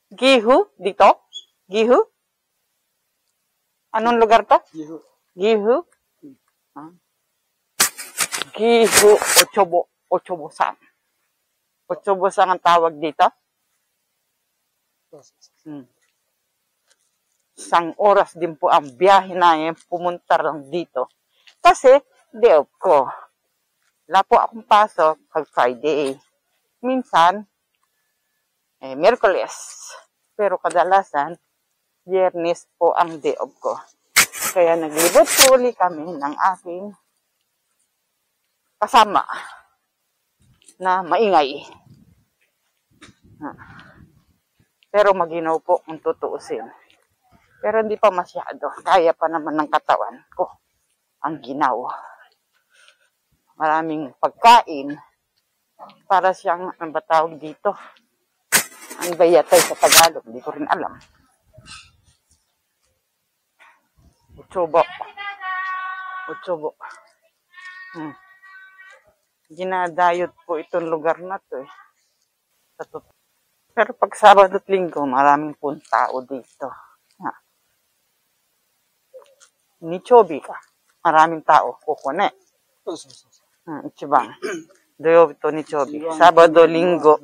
Gihu dito? Gihu? Anong lugar to? Gihu. Gihu? Gihu Ochobo. Ochobo-san. Ochobo-san ang tawag dito? Isang oras din po ang biyahe namin pumunta lang dito. Kasi, day off ko. Wala po akong pasok pag Friday. Minsan, Miyerkules. Pero kadalasan, Biyernes po ang day off ko. Kaya naglibot po ulit kami ng aking kasama na maingay. Pero maginaw po kung tutuusin. Pero hindi pa masyado. Kaya pa naman ng katawan ko ang ginaw. Maraming pagkain para siyang, ang batawag dito? Ang bayatay sa Tagalog. Hindi ko rin alam. Uchobo. Uchobo. Ginadayot po itong lugar na to eh. Pero pag Sabado at Linggo, maraming pong tao dito. Nichobi ka. Maraming tao. Kukune. Ichibang. Doyobi to Nichobi. Sabado, Linggo.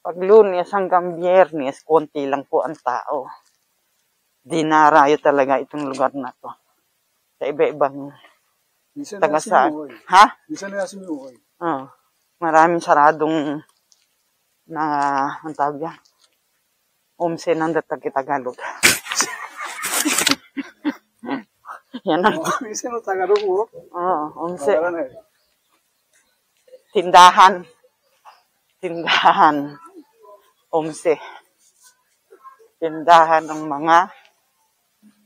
Pag Lunes hanggang Biyernes, konti lang po ang tao. Dinarayo talaga itong lugar na to. Sa iba-ibang taga-saan. Ha? Maraming saradong na, ang tawag yan? Umse ng Tagalog. Yan ang umse. Tindahan. Umse. Tindahan ng mga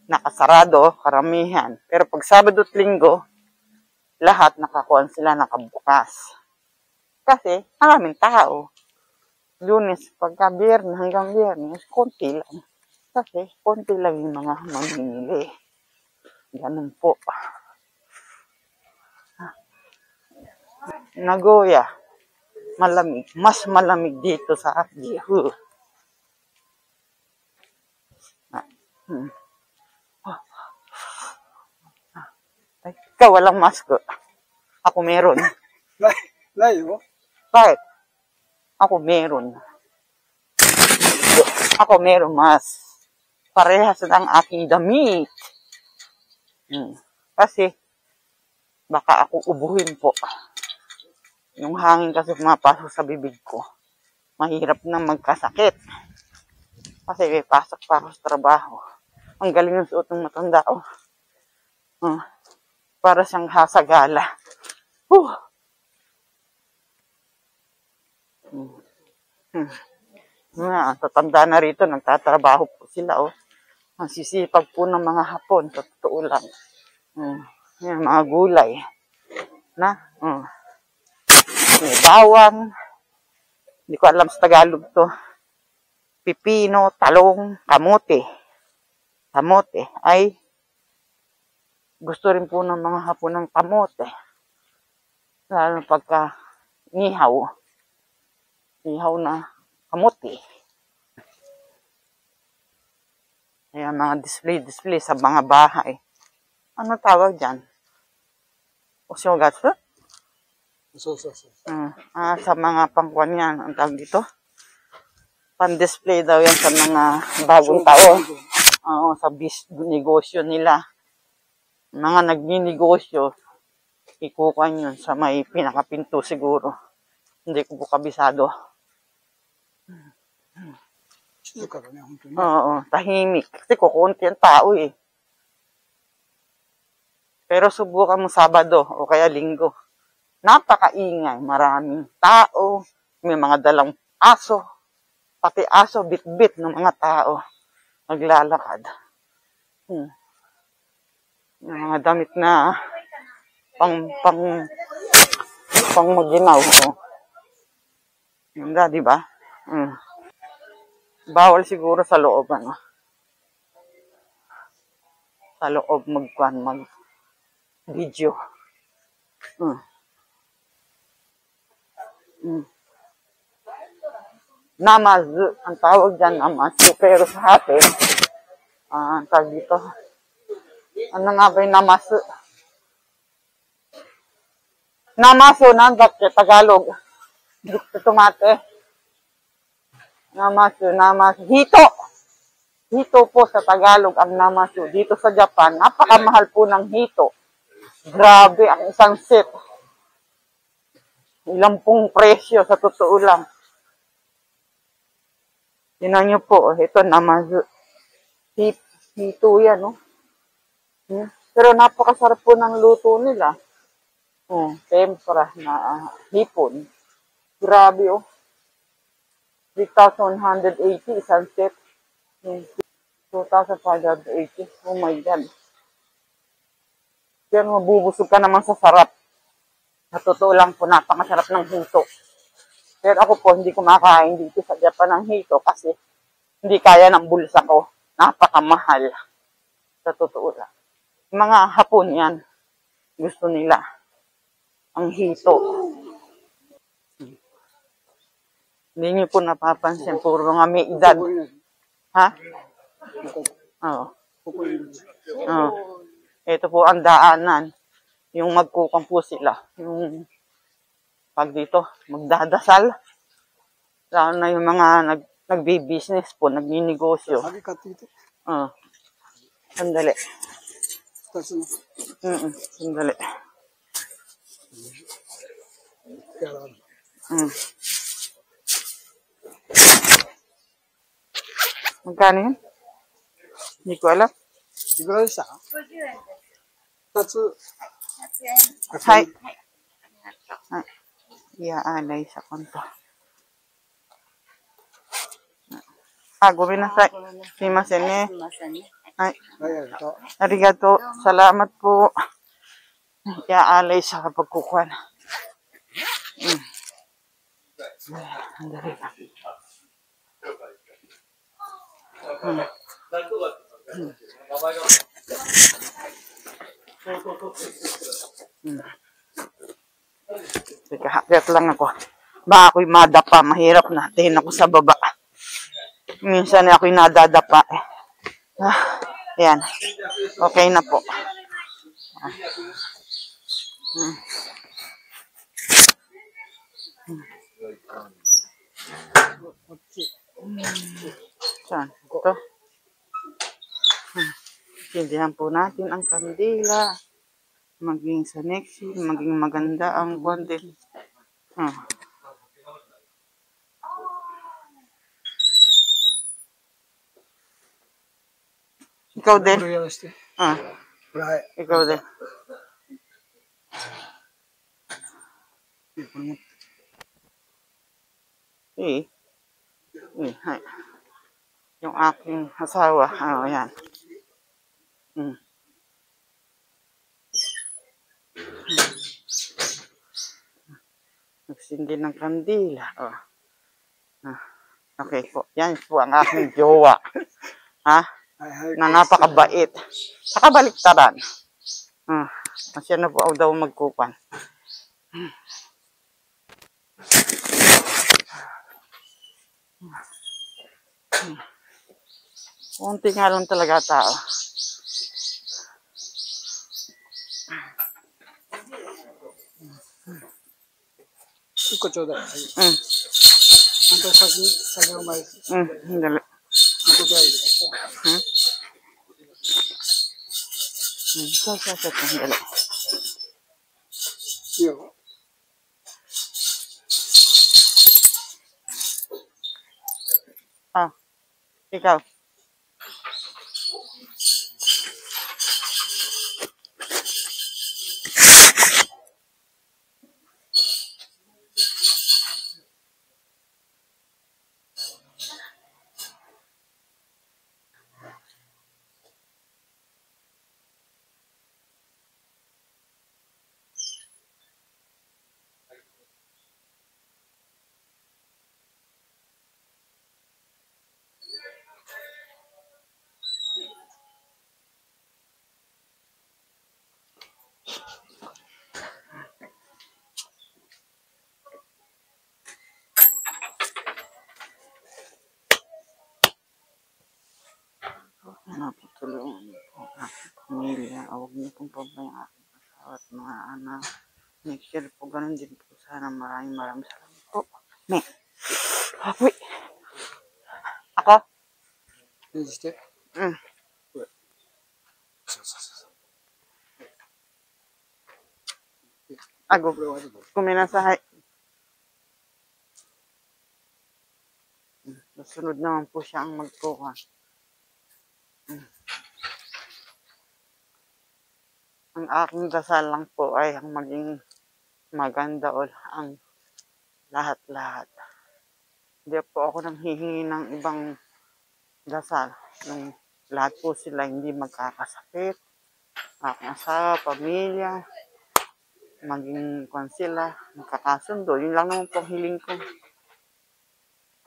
nakasarado, karamihan. Pero pag Sabado at Linggo, lahat nakakuan sila nakabukas. Kasi maraming tao. Lunes pagka Biyernes hanggang Biyernes, konti lang. Kasi konti lang yung mga mamimili. Ganun po. Nagoya. Malamig. Mas malamig dito sa Gihu. Ikaw walang mask. Ako meron. Bakit? Ako meron. Ako meron mas. Parehas ng aking damit. Kasi, baka ako ubuhin po. Yung hangin kasi pumapasok sa bibig ko. Mahirap na magkasakit. Kasi may pasok pa ako sa trabaho. Ang galing ng suot ng matanda. Para siyang hasagala. Tatanda na rito, nagtatrabaho po sila. Ang sisipag po ng mga Hapon, sa totoo lang. Yan, mga gulay. May bawang. Hindi ko alam sa Tagalog to. Pipino, talong, kamote. Kamote ay gusto rin po ng mga Hapon ng kamote. Lalo pagka nihaw. Nihaw na kamote. Ayan, mga display sa mga bahay. Ano tawag dyan? Osyogatsu? Sa mga pangkuan yan, ang tawag dito. Pan-display daw yan sa mga bagong taon. Sa negosyo nila. Mga nagninegosyo, ikukuhan yun sa may pinakapinto siguro. Hindi ko po kabisado. Tahimik. Kasi kukunti ang tao eh. Pero subukan mo Sabado o kaya Linggo. Napakaingay. Maraming tao. May mga dalang aso. Pati aso, bit-bit ng mga tao. Naglalakad. Mga damit na pang maginaw. Ganda, di ba? Bawal siguro sa loob, Sa loob mag-video. Namazu. Ang tawag dyan, namazu. Pero sa atin, ang tawag dito. Ano nga ba yung namazu? Namazu, nandak, Tagalog. Dito tumate. Namazu, namazu. Hito! Hito po sa Tagalog ang namazu. Dito sa Japan, napakamahal po ng hito. Grabe, ang isang set. Ilang pong presyo sa totoo lang. Tingnan nyo po, ito namazu. Hito yan, no? Pero napakasarap po ng luto nila. Tempura na hipon. Grabe, oh. 3,180 isang set. 2,580. Oh my God. Pero mabubusog ka naman sa sarap. Sa totoo lang po, napakasarap ng hito. Pero ako po, hindi kumakain dito sa Japan ng hito kasi hindi kaya ng bulsa ko. Napakamahal. Sa totoo lang. Mga Hapon yan. Gusto nila. Ang hito. Hindi niyo po napapansin. Puro nga may edad. Ha? Oo. Oo. Ito po ang daanan. Yung magkukang po sila. Yung pag dito, magdadasal. Lalo na yung mga nagbi-business po, nagninegosyo. Oo. Sandali. Sandali. Magkano yun? Hindi ko alam. Hi. Iaalay sa konto. Gomenasai. Sumimasen ne. Hai. Arigato. Salamat po. Iaalay sa pagkukuhan. Andali lang. Teka, hakyat lang ako. Baka ako'y madapa. Mahirap na. Tingin ako sa baba. Minsan ako'y nadadapa. Ayan. Okay na po. Saan? Ito. Sindihan po natin ang kandila. Maging sa next week, maging maganda ang content. Ikaw din? Ikaw din. Hay. Yung aking asawa. Ayan. Nagsindi ng kandila. Okay po. Yan po ang aking jowa. Na napakabait. Sa kabaliktaran. Kasi na po daw magkupan. Kunti nga lang talaga tao. Iko choda. Dali. Dali. Ikaw. Napatulungan niyo po ang aking pamilya. Huwag niyo pong pabayaan ang aking asawa at mga anak. Next year po, ganun din po. Sana maraming salamat po. Ne. Apoy. Ako? レジして。うん。これ。そうそうそう。Ako. これは後で。ごめんなさい。Susunod naman po siya ang magkuha. Ang aking dasal lang po ay ang maging maganda o ang lahat-lahat. Hindi po ako nanghihingi ng ibang dasal. Nung lahat po sila hindi magkakasakit. Aking asawa, pamilya, maging sila, magkakasundo. Yun lang naman po ang hiling ko.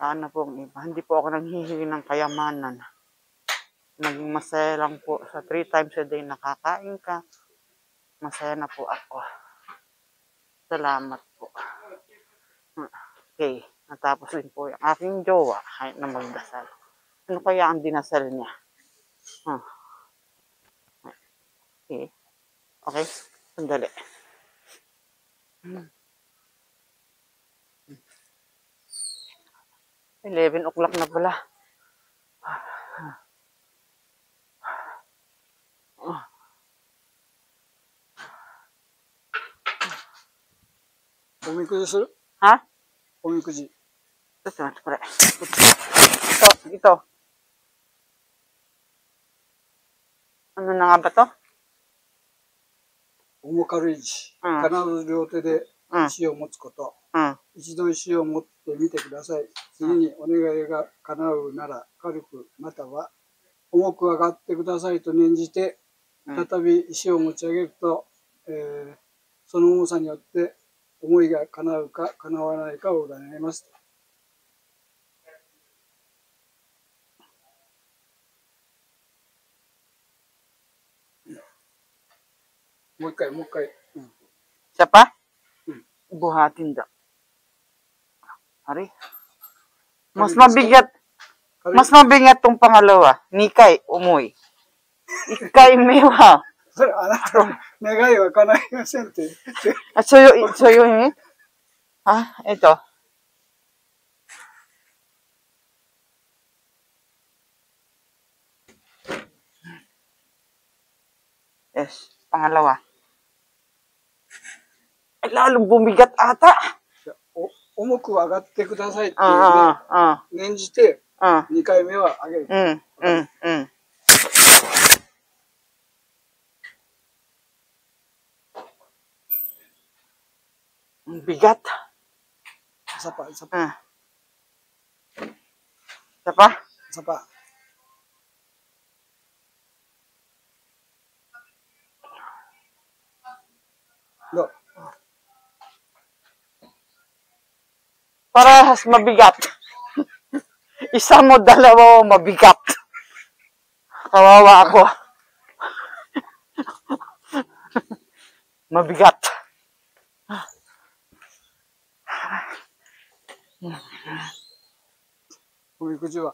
Sana po ang iba. Hindi po ako nanghihingi ng kayamanan. Maging masaya lang po. Sa 3 times a day nakakain ka. Masaya na po ako. Salamat po. Okay. Natapos din po yung aking jowa kahit na magdasal. Ano kaya ang dinasal niya? Okay. Okay. Sandali. 11 o'clock na pala.おみくじする？Ha? おみくじ。ちょっと待って、これ。Ito. Ano na nga ba to? 重軽石。必ず両手で石を持つこと。一度石を持ってみてください。次にお願いが叶うなら軽くまたは重く上がってくださいと念じて、再び石を持ち上げると、その重さによって思いが叶うか叶わないかを占います。もう一回。Siya pa? Buhatin daw. Ari. Mas mabigat tong pangalawa. Nikay, umoy. Ikay, mewa. それあなたの願いは叶いませんって言って。Soyo ini? Ah, ito. Yes, pangalawa. Ay, lalong bumigat ata. 重く上がってくださいっていうね、念じて、2回目は上げる。Bigat. Isa pa. Isa pa? Isa pa. Go. Parehas mabigat. Isa mo, dalawa mo mabigat. Kawawa ako. Mabigat. Kumikuji wa.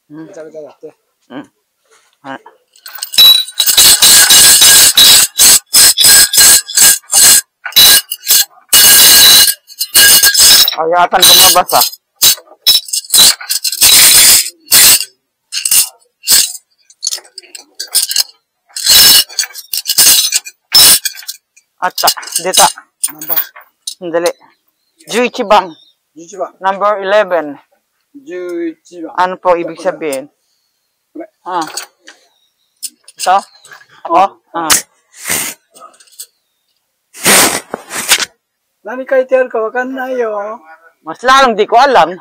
めちゃめちゃやって。はい。Ayatan lumabas ah. Ata, dita. Number? Sandali. 11 bang. 11番。Number 11. 11番。 Ano po ibig sabihin? Ito? Ako? Nani kahit yan ka, wakan na yo. Mas lalong di ko alam.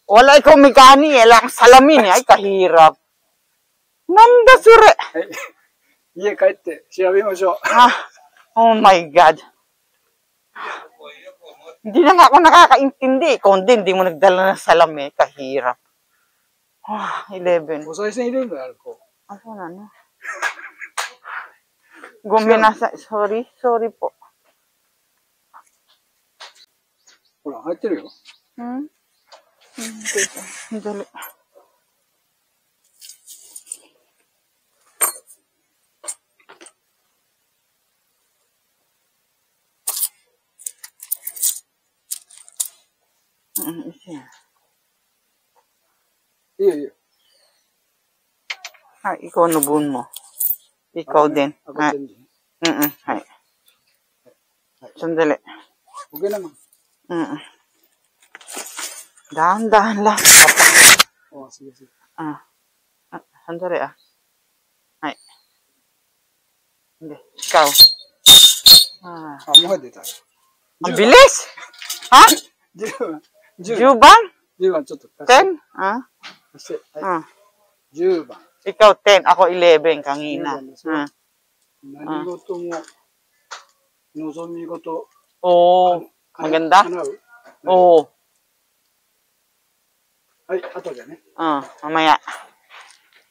Wala ikaw mekani eh. Lang salamin eh. Ay, kahirap. Nanda sure. Iye kahit調べましょう。Oh my God. Hindi na nga ako nakakaintindi. Kundi hindi mo nagdala ng salamin. Kahirap. 11. お賽銭入れるのやる子。あ、そうなの。ごめんなさい。Sorry po. ほら、入ってるよ。Dali. Iya. Ikaw nubun mo. Ikaw din. Ako din. Hai. Sandali. Okay naman. Dahan-dahan lang. Oh, sige. Sandali Hai. Hindi. Ikaw. Mukhang dito. Ang bilis! Ha? 10 番? 10番ちょっと貸して。 10? 貸して。はい。10番。 Ikaw 10, ako 11 kanina. 何事も望み事。Oo. Maganda? Oo. Ay, ato dyan mamaya.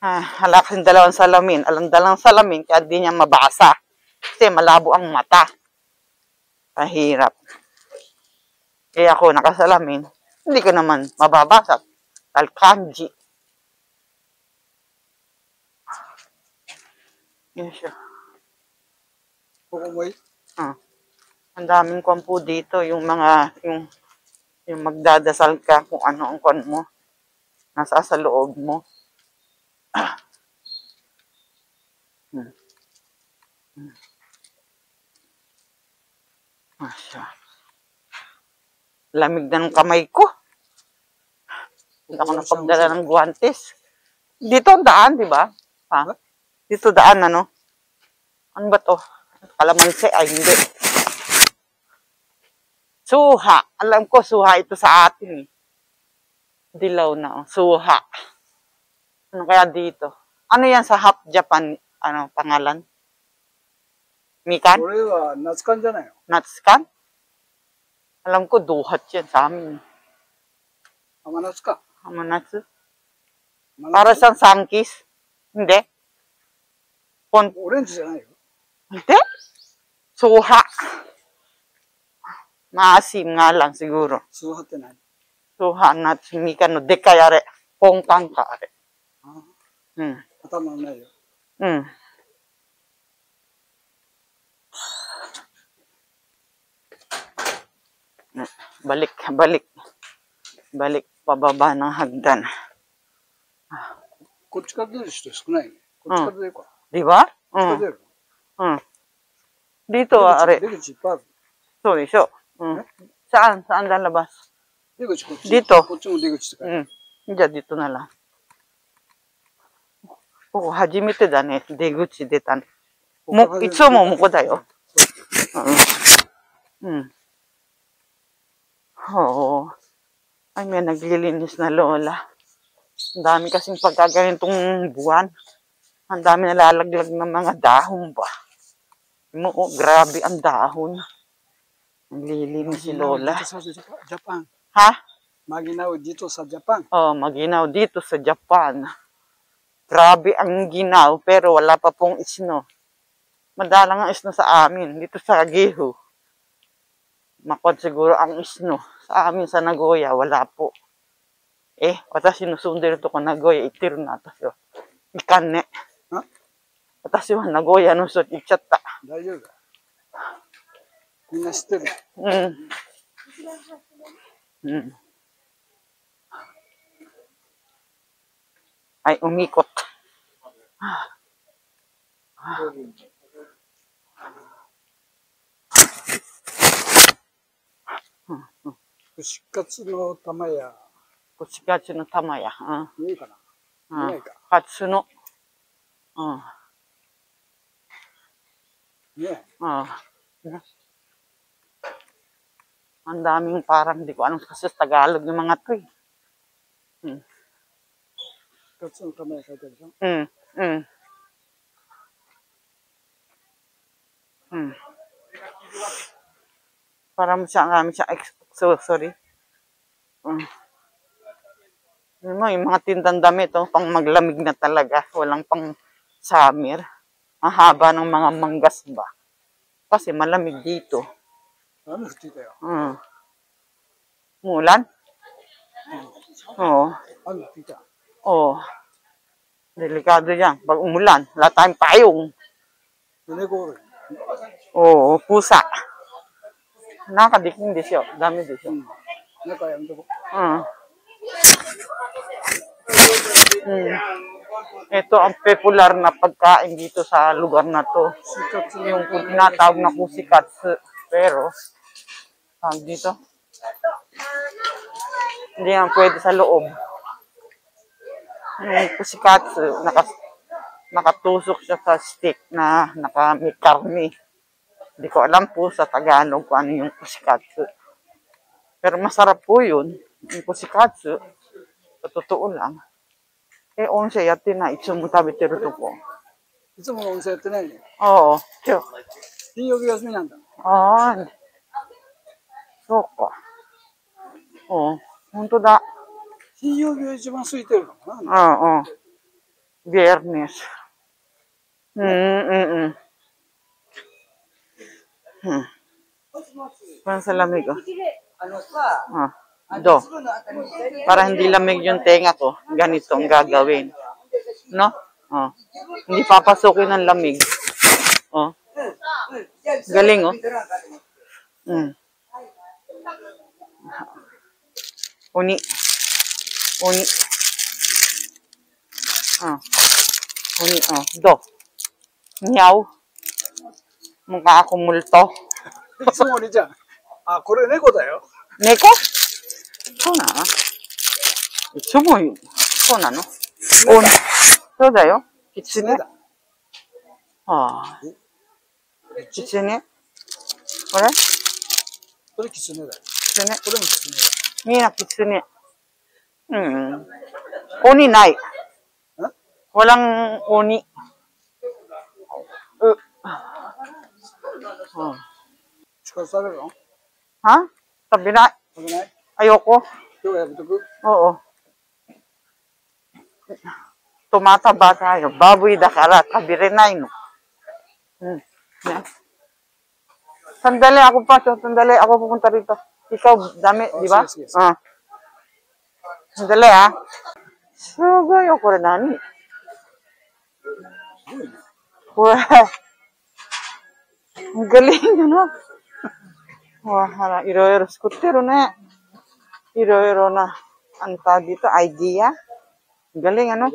Hala kasing dalawang salamin. Dalang salamin, kaya di niya mabasa. Kasi malabo ang mata. Kahirap. Eh ako nakasalamin, hindi ko naman mababasa. Kanji. Yan siya. Ang daming kwampo dito. Yung magdadasal ka kung ano ang kwan mo. Nasa sa loob mo. Masya. Lamig na ng kamay ko. Hindi ako napagdala ng guwantes. Dito ang daan, di ba? Dito daan, ano? Ano ba to? Kalamansi, ay hindi. Suha. Alam ko, suha ito sa atin. Dilaw na, suha. Ano kaya dito? Ano yan sa Half Japan, pangalan? Mikan? Natskan dyan na yun. Natskan? Alam ko, duhat yan sa amin. Amanatsu ka? Amanatsu? Para sa sangkis? Hindi? Orange じゃないよ。 Hindi? Suha. Maasim nga lang siguro. Suha って何? Suha natsu mikan no dekai are. Pongkang ka are. 頭ないよ。Balik pababa ng hagdan. こっちから出る人少ないね。こっちから出るか。 Di ba? こっちから出る。Dito, are. 出口いっぱいある。 So, iso. Saan lalabas? 出口こっち。 Dito. こっちも出口って書いてある。 じゃあ、dito na lang. ここ初めてだね。出口出たね。いつもここだよ。Oo. Ay, may naglilinis na lola. Ang dami kasing pagkaganitong buwan. Ang dami nalalaglag ng mga dahon ba. Grabe ang dahon. Naglilinis si lola. Japan. Ha? Maginaw dito sa Japan. Maginaw dito sa Japan. Grabe ang ginaw, pero wala pa pong isno. Madalang ang isno sa amin. Dito sa Giho. Makon siguro ang isno. Sa amin sa Nagoya, wala po. Watashi no sunderu toko Nagoya ittiru na atashi wa. Ikan ne. Watashi wa Nagoya no so ichatta. 大丈夫だ。みんな知ってる。Ay, umikot. Kushikatsu no tamaya. Kushikatsu no tamaya. 見えるかな？見えないか。Katsu no. ね。 Ang daming parang di ko anong kasi sa Tagalog yung mga to Kushikatsu no tamaya 書いてあるでしょ？ Parang marami siya, sorry. Yung mga tindang damit, pang maglamig na talaga. Walang pang summer. Ang haba ng mga manggas ba. Kasi malamig dito. Ano, hiti tayo? Mulan? Oo. Ano, tita? Oo. Delikado yan. Pag umulan, wala tayong payong. Neko. Oo, pusa. Nakakadiking disyo. Dami disyo. Neko, yan to. Ito ang popular na pagkain dito sa lugar na to. Yung tinatawag na kusikatsu. Pero, tawag dito, hindi yan pwede sa loob. Yung kusikatsu, nakatusok siya sa stick na may karne. Hindi ko alam po sa Tagalog kung ano yung kusikatsu. Pero masarap po yun. Yung kusikatsu, sa totoo lang. Onsei yatte nai. Itsumo tabeteるとこ. いつものお店やってないね。Oo. 金曜日休みなんだ。ああ。そうか。Oo. 本当だ。金曜日が一番空いてるのかな。Oo. Biyernes. Parang sa lamig, oh. Do. Para hindi lamig yung tenga ko, ganito ang gagawin. No? Oh. Hindi papasukin ng lamig. Oh. Galing, oh. Uni. Uni. Uni, do. Nyaw. Mukha akong multo. いつもお兄ちゃん。あ、これ猫だよ。猫？そうなの？いつもそうなの？そうだよ。キツネ。ああ。キツネ？これ？これキツネだよ。キツネ？これもキツネだよ。みんなキツネ。鬼ない。Walang oni. Ha? Sabi na. Ayoko. Oo. Tumataba tayo. Baboy dakara. Kabirenay, no? Sandali ako pa. Sandali ako pupunta rito. Ikaw, dami, di ba? Sandali, ha? Sugay, ko rin nani. Ang galing, ano? Iro-iro skutero na. Iro-iro na. Ang tawag dito, idea. Ang galing, ano?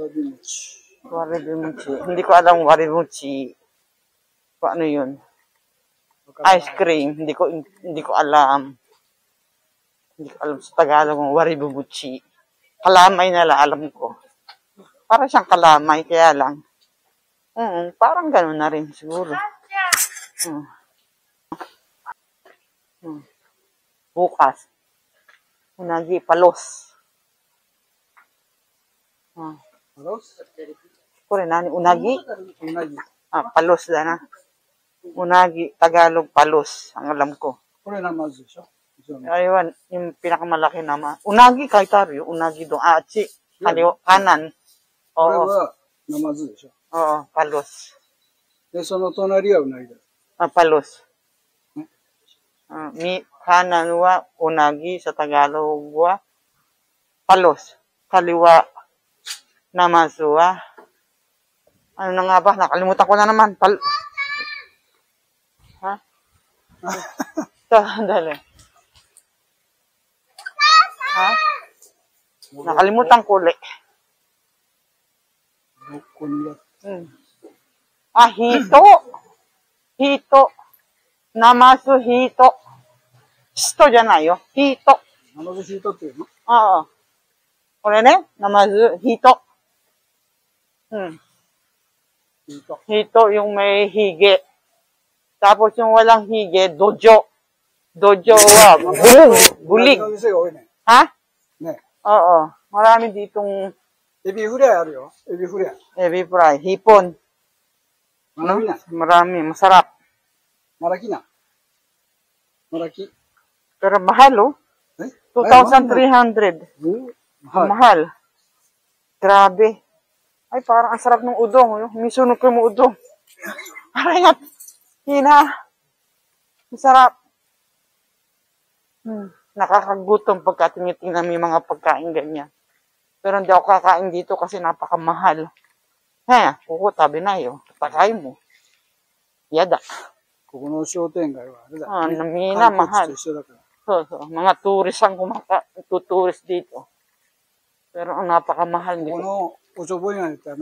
Waribimuchi. Hindi ko alam waribimuchi. Paano yun? Ice cream. Hindi ko alam. Hindi ko alam sa Tagalog ng waribimuchi. Kalamay na lang, alam ko. Para siyang kalamay, kaya lang. Parang gano'n na rin siguro. Bukas. Unagi, palos. Palos? Kore, nani? Unagi? Unagi. Palos na. Unagi, Tagalog, palos. Ang alam ko. Kore namazu de shou? Ayun, yung pinakamalaki naman. Unagi, kahit tayo. Unagi doon. Chi. Kanan. Oo. Kore wa namazu de shou? Oo, palos. で、その隣はうなぎだ。Palos. Kanan wa unagi sa Tagalog wa palos. Kaliwa namazu wa. Ano na nga ba? Nakalimutan ko na naman. Ha? Dali. Ha? Nakalimutan ko ulit. Hito. Hito. Namazu hito. Shito じゃないよ。hito. Namazu hito っていうの？Oo. これね、namazu hito. Hito yung may hige. Tapos yung walang hige, dojo. Dojo wa bulig. Ha? Ne. Oo. Marami ditong ebi fry あるよ。エビフライ。ebi fry. Hipon. Marami na. Marami. Masarap. Malaki na. Malaki. Pero mahal, oh. 2,300. Mahal. Grabe. Ay, parang ang sarap ng udong. Misunog ko yung udong. Parang hina. Masarap. Nakakagutom pagka tinitingnan mo yung mga pagkain ganyan. Pero hindi ako kakain dito kasi napakamahal. Kuko tabi na yo. Takay mo. Yada. ここの商店街はあれだよね。みんな観光 mahal. 地と一緒だから。So, mga tourist ang tuturist dito. Pero ang napakamahal こ dito. このおちょぼ稲荷ってあれ、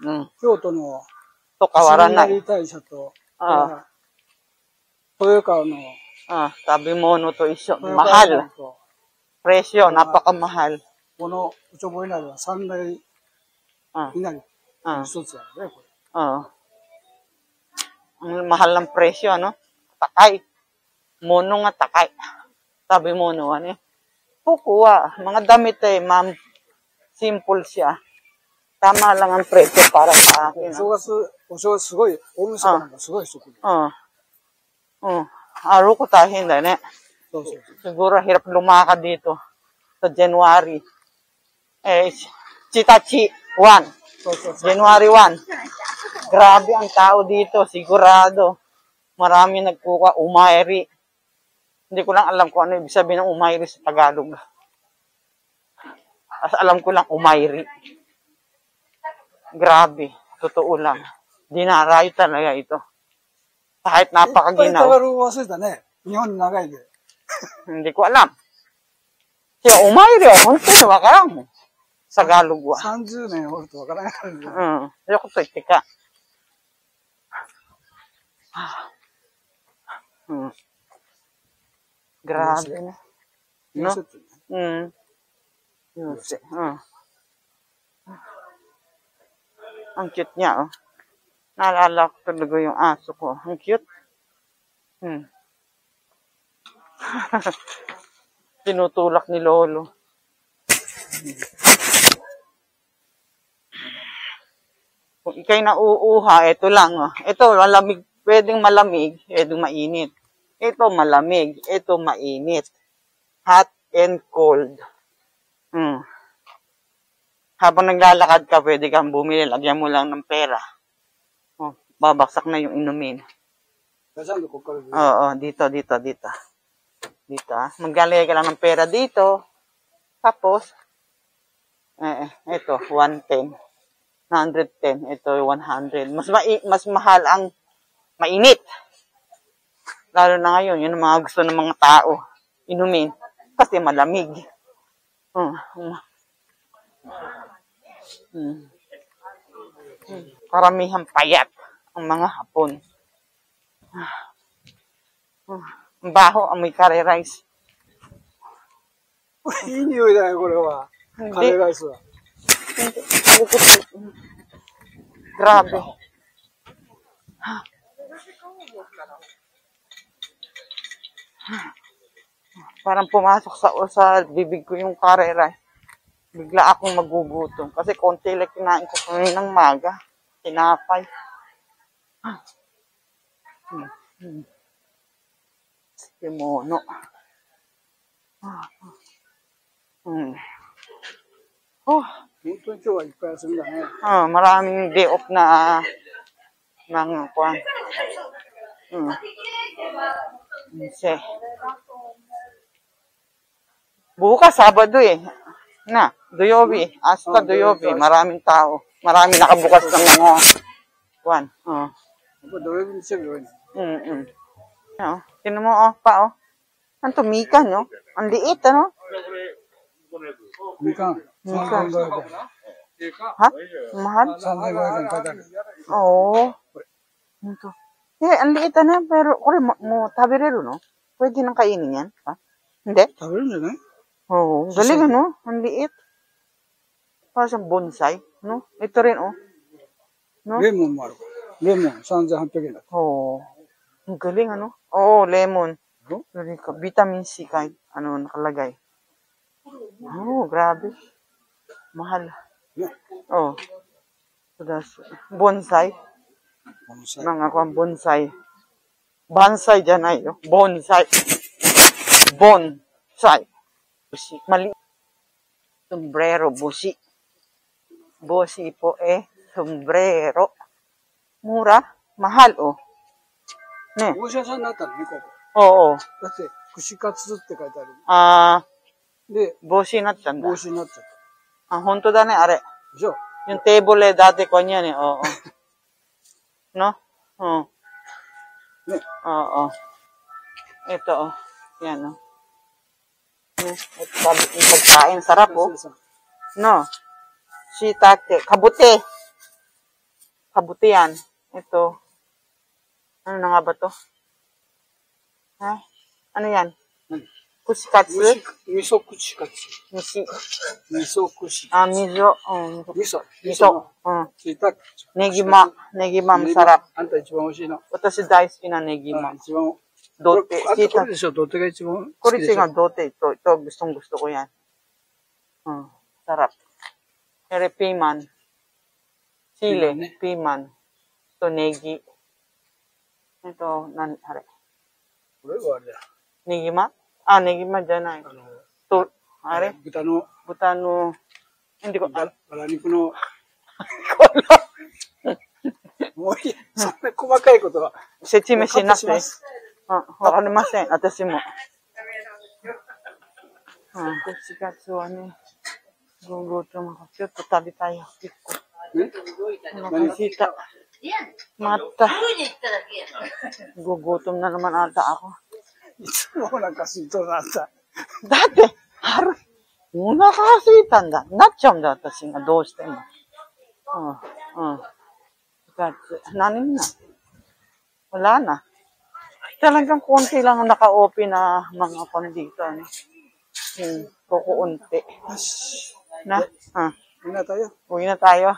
Mm. 京都の To 伏 kawaran 見 na. 稲荷大社と、 Ah, 豊川の sabi mo no to isyo. 豊川 Mahal. 山と、 Presyo, napakamahal. このおちょぼ稲荷は三大 Ah, 稲荷 ah, 一つだよね、これ。 Ang mahal ng presyo, ano? Takay. Mono nga takay. Sabi mo no, ano eh. Kukuha. Mga damit ma'am. Simple siya. Tama lang ang presyo para sa お akin. 正月すごい、大晦日なんかすごい人来る。 Araw ko tahin na, ne? そうそうそう。 Siguro hirap lumakad dito sa January. Chitachi 1. そうそうそう。 January 1. Grabe ang tao dito, sigurado. Marami nagkuha, umayri. Hindi ko lang alam kung ano ibig sabihin ng umayri sa Tagalog. Alam ko lang, umayri. Grabe, totoo lang. Dinarayo talaga ito. Kahit いっぱいタ napakaginaw. ガログ忘れたね。日本長いで。 Hindi ko alam. Siya, umayri, honto ni wakarang mo. Sa Tagalog wa. 30年おるとわからないからね。Ayoko to, itika. Grabe na. No? セットね Yose. Ang cute niya, oh. Naalala ko talaga yung aso ko. Ang cute. Tinutulak ni Lolo. Kung ikay nauuha, ito lang, oh. Ito, malamig. Pwedeng malamig, pwedeng mainit. Ito malamig, ito mainit. Hot and cold. Habang naglalakad ka, pwede kang bumili. Lagyan mo lang ng pera. Babaksak na yung inumin. ちゃんとここから出る Oo, dito. Dito, ah. Maglalagay ka lang ng pera dito. Tapos, ito, 110. 110. Ito, 100. Mas mahal ang mainit. Lalo na ngayon, yun ang mga gusto ng mga tao. Inumin. Kasi malamig. Karamihang payat ang mga Hapon. Ang baho, amoy curry rice. いい匂いだよ、これは。カレーライスは。 Grabe. Parang pumasok sa bibig ko yung curry rice. Bigla akong magugutom. Kasi konti lang kinain ko kaninang maga. Tinapay. Kimono. Oh, 本当に今日はいっぱい休みだね。 maraming day off na mga kwan. Kasi, bukas, Sabado eh. Doyobi. Hasta Doyobi. Maraming tao. Maraming nakabukas ng mga kwan. これ土曜日にしてるよね。 Tinan mo, pa. Ang tumikan, no? Ang liit, ano? みかん。3500円。 Ha? Mahal? 3500円買いたい。 Oo. Ito. Ang liit, ano? Pero, mo tabireru, no? Pwede nang kainin yan, ha? Hindi? 食べるんじゃない Oo. Galing, ano? Ang liit. Parang siyang bonsai, no? Ito rin, oh. No? レモンもある。レモン3800円だ。 Oo. Ang galing, ano? Oo, lemon. No? Vitamin C kahit ano nakalagay. Oh, grabe. Mahal. Yeah. Oh. So that's bonsai. このさ、 Mga kwan bonsai. Bonsai dyan ay. Bonsai. Bonsai. Busi. Mali. Sombrero. Busi. Busi po sombrero. Mura. Mahal, oh. Ne. 帽子屋さんになったのね、ここ。 Oo. だって、串カツって書いてある。 Ah, で、 busi na tanda. 帽子になっちゃっ Ah, honto da ne, are. でしょ Yung table eh, dati ko yan eh, oo. No? Oo. Ne. Oo. Ito, oh. Yan, oh. Ito, sabi yung pagkain, sarap, oh. No? Shiitake, kabuti. Kabuti yan. Ito. Ano na nga ba to? Ha? Ano yan? Kushikatsu? Miso kushikatsu. Mishi. Miso kushi. Ah, miso. Miso. Miso. Shiitake. Negima. Negima, masarap. あんた一番美味しいの。私大好きなネギマ。一番。Dote. あんたこれでしょ、doteが一番好きでし Kurichi ょ。 nga dote. Ito, gustong gusto ko yan. Sarap. Ere, piman. Chile, Piman, ne? piman. Ito, negi. Ito, hare. これはあれだ。 Negima? Ah, negima dyan ay. To, hare. 豚の、 Buta no. Hindi ko, バラ肉の、もういい。そんな細かいことは。 説明しなくて。カットしますわかりません。私も。7月はね、ゴーゴーともちょっと食べたいよ。結構。ねお腹すいた。また。gugutom na naman ata ako. いつもお腹すいとるなった。だって、お腹が空いたんだ。なっちゃうんだ、私が。どうしても。Nanin na. Wala na. Talagang konti lang ang naka-open na mga pandito. Kukunti. よし。 Na? みんなだよ。 Uwi na tayo.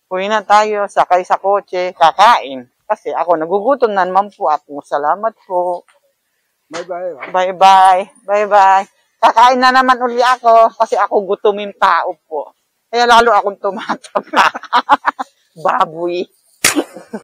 Uwi na tayo. Sakay sa kotse. Kakain. Kasi ako nagugutom na naman po ako. Salamat po. バイバイ。 Bye-bye. Bye-bye. Kakain na naman uli ako. Kasi ako gutuming tao po. Kaya lalo akong tumataba. Baboy.